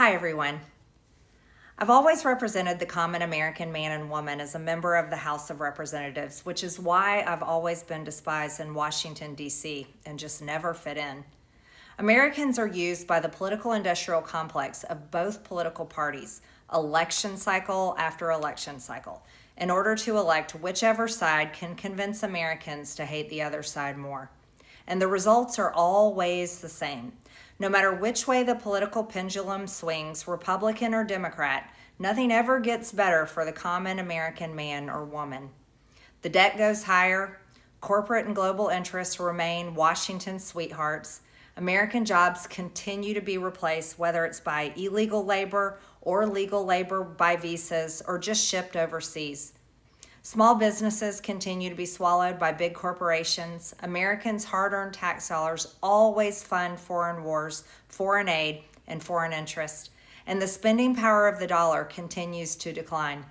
Hi, everyone. I've always represented the common American man and woman as a member of the House of Representatives, which is why I've always been despised in Washington, D.C., and just never fit in. Americans are used by the political industrial complex of both political parties, election cycle after election cycle, in order to elect whichever side can convince Americans to hate the other side more. And the results are always the same. No matter which way the political pendulum swings, Republican or Democrat, nothing ever gets better for the common American man or woman. The debt goes higher, corporate and global interests remain Washington's sweethearts, American jobs continue to be replaced, whether it's by illegal labor or legal labor by visas or just shipped overseas. Small businesses continue to be swallowed by big corporations. Americans' hard-earned tax dollars always fund foreign wars, foreign aid, and foreign interest. And the spending power of the dollar continues to decline.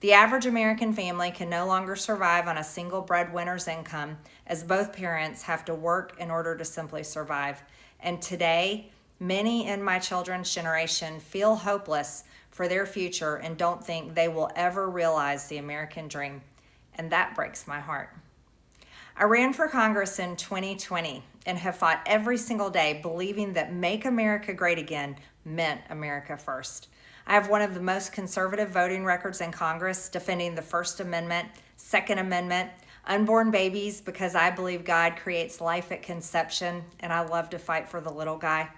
The average American family can no longer survive on a single breadwinner's income, as both parents have to work in order to simply survive. And today, many in my children's generation feel hopeless for their future and don't think they will ever realize the American dream. And that breaks my heart. I ran for Congress in 2020 and have fought every single day believing that Make America Great Again meant America first. I have one of the most conservative voting records in Congress, defending the First Amendment, Second Amendment, unborn babies because I believe God creates life at conception, and I love to fight for the little guy.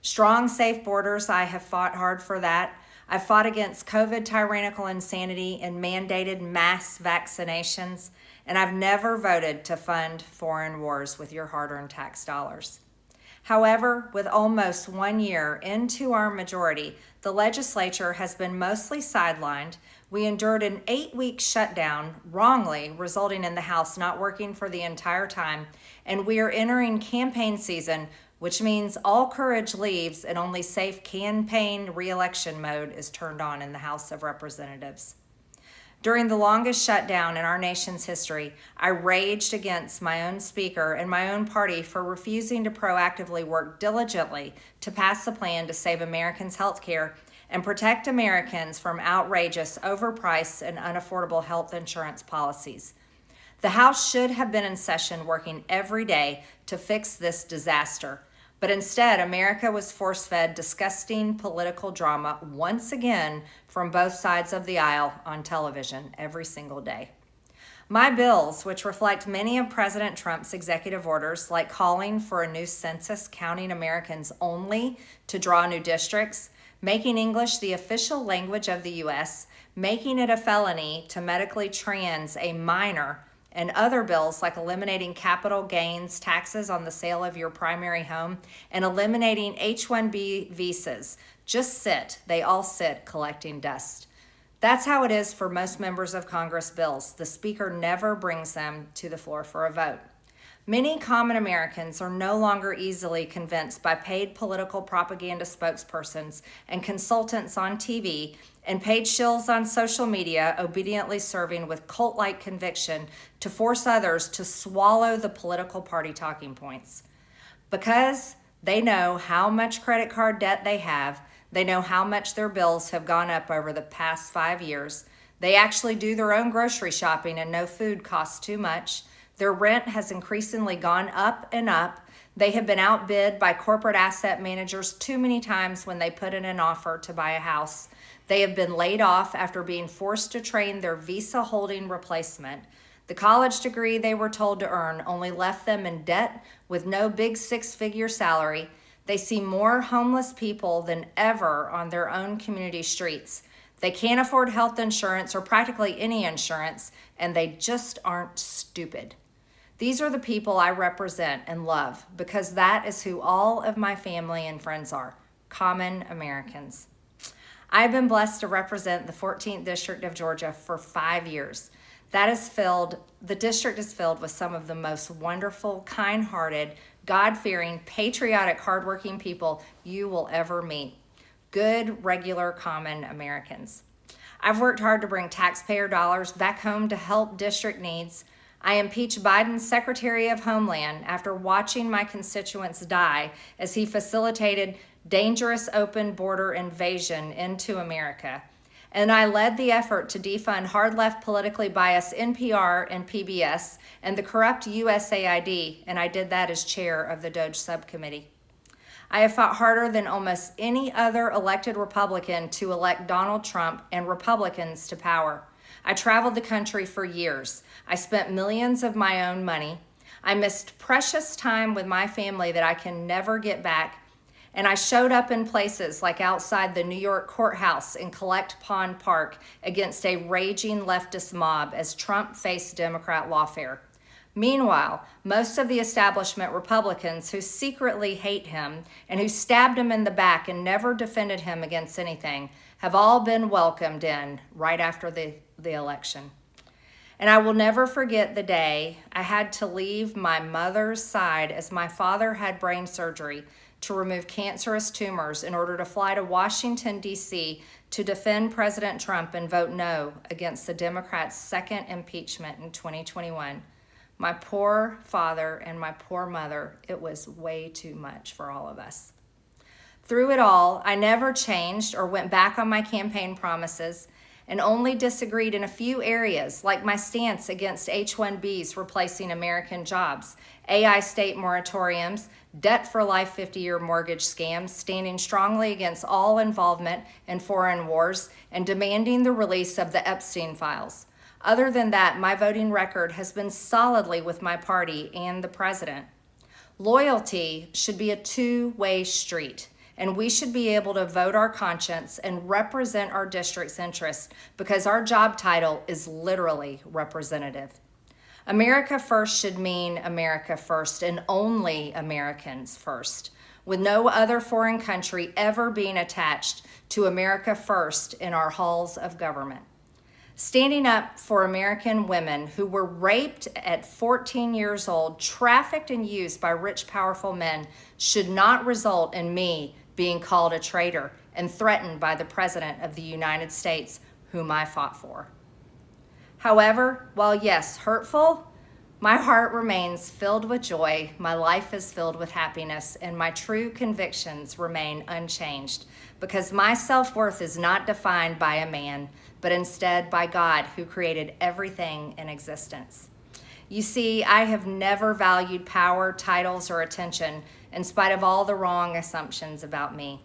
Strong, safe borders, I have fought hard for that. I've fought against COVID tyrannical insanity and mandated mass vaccinations, and I've never voted to fund foreign wars with your hard-earned tax dollars. However, with almost 1 year into our majority, the legislature has been mostly sidelined. We endured an 8-week shutdown, wrongly, resulting in the House not working for the entire time, and we are entering campaign season, which means all courage leaves and only safe campaign re-election mode is turned on in the House of Representatives. During the longest shutdown in our nation's history, I raged against my own speaker and my own party for refusing to proactively work diligently to pass a plan to save Americans' health care and protect Americans from outrageous, overpriced, and unaffordable health insurance policies. The House should have been in session working every day to fix this disaster. But instead, America was force-fed disgusting political drama once again from both sides of the aisle on television every single day. My bills, which reflect many of President Trump's executive orders, like calling for a new census counting Americans only to draw new districts, making English the official language of the U.S., making it a felony to medically trans a minor, and other bills like eliminating capital gains taxes on the sale of your primary home and eliminating H-1B visas, they all sit collecting dust. That's how it is for most members of Congress bills. The Speaker never brings them to the floor for a vote. Many common Americans are no longer easily convinced by paid political propaganda spokespersons and consultants on TV and paid shills on social media obediently serving with cult-like conviction to force others to swallow the political party talking points. Because they know how much credit card debt they have, they know how much their bills have gone up over the past 5 years, they actually do their own grocery shopping and know food costs too much, their rent has increasingly gone up and up. They have been outbid by corporate asset managers too many times when they put in an offer to buy a house. They have been laid off after being forced to train their visa-holding replacement. The college degree they were told to earn only left them in debt with no big six-figure salary. They see more homeless people than ever on their own community streets. They can't afford health insurance or practically any insurance, and they just aren't stupid. These are the people I represent and love because that is who all of my family and friends are, common Americans. I've been blessed to represent the 14th District of Georgia for 5 years. The district is filled with some of the most wonderful, kind-hearted, God-fearing, patriotic, hardworking people you will ever meet. Good, regular, common Americans. I've worked hard to bring taxpayer dollars back home to help district needs. I impeached Biden's Secretary of Homeland after watching my constituents die as he facilitated dangerous open border invasion into America. And I led the effort to defund hard-left politically biased NPR and PBS and the corrupt USAID, and I did that as chair of the DOJ subcommittee. I have fought harder than almost any other elected Republican to elect Donald Trump and Republicans to power. I traveled the country for years. I spent millions of my own money. I missed precious time with my family that I can never get back. And I showed up in places like outside the New York courthouse in Collect Pond Park against a raging leftist mob as Trump faced Democrat lawfare. Meanwhile, most of the establishment Republicans who secretly hate him and who stabbed him in the back and never defended him against anything have all been welcomed in right after the election. And I will never forget the day I had to leave my mother's side as my father had brain surgery to remove cancerous tumors in order to fly to Washington, D.C. to defend President Trump and vote no against the Democrats' second impeachment in 2021. My poor father and my poor mother, it was way too much for all of us. Through it all, I never changed or went back on my campaign promises and only disagreed in a few areas, like my stance against H-1Bs replacing American jobs, AI state moratoriums, debt for life 50-year mortgage scams, standing strongly against all involvement in foreign wars, and demanding the release of the Epstein files. Other than that, my voting record has been solidly with my party and the president. Loyalty should be a two-way street, and we should be able to vote our conscience and represent our district's interests because our job title is literally representative. America first should mean America first and only Americans first, with no other foreign country ever being attached to America first in our halls of government. Standing up for American women who were raped at 14 years old, trafficked and used by rich, powerful men should not result in me being called a traitor and threatened by the President of the United States, whom I fought for. However, while yes, hurtful, my heart remains filled with joy, my life is filled with happiness, and my true convictions remain unchanged because my self-worth is not defined by a man, but instead by God who created everything in existence. You see, I have never valued power, titles, or attention in spite of all the wrong assumptions about me.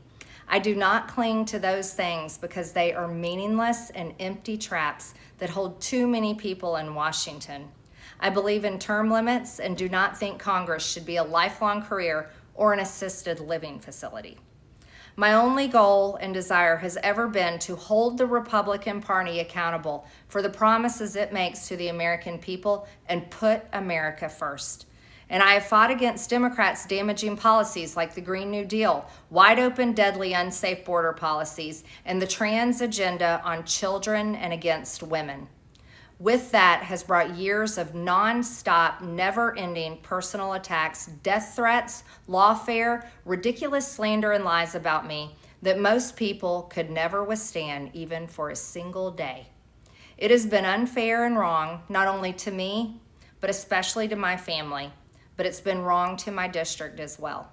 I do not cling to those things because they are meaningless and empty traps that hold too many people in Washington. I believe in term limits and do not think Congress should be a lifelong career or an assisted living facility. My only goal and desire has ever been to hold the Republican Party accountable for the promises it makes to the American people and put America first. And I have fought against Democrats' damaging policies like the Green New Deal, wide open, deadly, unsafe border policies, and the trans agenda on children and against women. With that has brought years of non-stop, never-ending personal attacks, death threats, lawfare, ridiculous slander and lies about me that most people could never withstand even for a single day. It has been unfair and wrong, not only to me, but especially to my family, but it's been wrong to my district as well.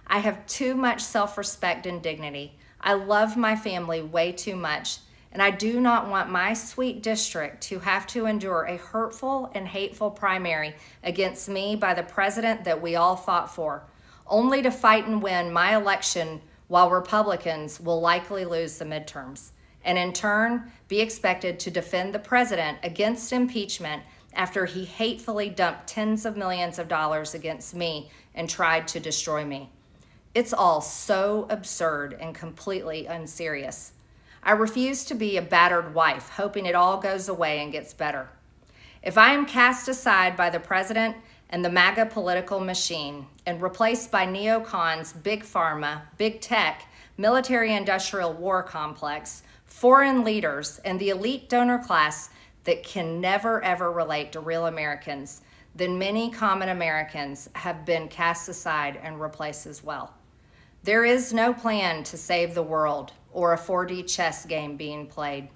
I have too much self-respect and dignity. I love my family way too much, and I do not want my sweet district to have to endure a hurtful and hateful primary against me by the president that we all fought for, only to fight and win my election while Republicans will likely lose the midterms, and in turn be expected to defend the president against impeachment after he hatefully dumped tens of millions of dollars against me and tried to destroy me. It's all so absurd and completely unserious. I refuse to be a battered wife, hoping it all goes away and gets better. If I am cast aside by the president and the MAGA political machine and replaced by neocons, big pharma, big tech, military-industrial war complex, foreign leaders, and the elite donor class that can never ever relate to real Americans, then many common Americans have been cast aside and replaced as well. There is no plan to save the world or a 4D chess game being played.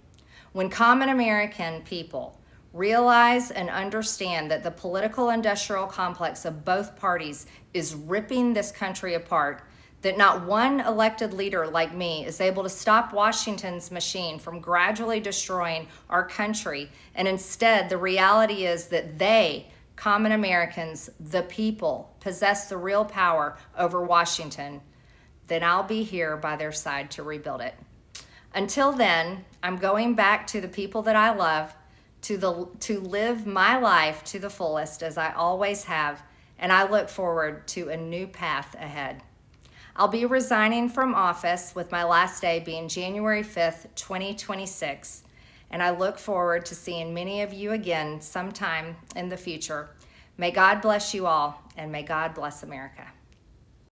When common American people realize and understand that the political industrial complex of both parties is ripping this country apart, that not one elected leader like me is able to stop Washington's machine from gradually destroying our country, and instead the reality is that they, common Americans, the people, possess the real power over Washington, then I'll be here by their side to rebuild it. Until then, I'm going back to the people that I love, to live my life to the fullest as I always have, and I look forward to a new path ahead. I'll be resigning from office with my last day being January 5th, 2026, and I look forward to seeing many of you again sometime in the future. May God bless you all, and may God bless America.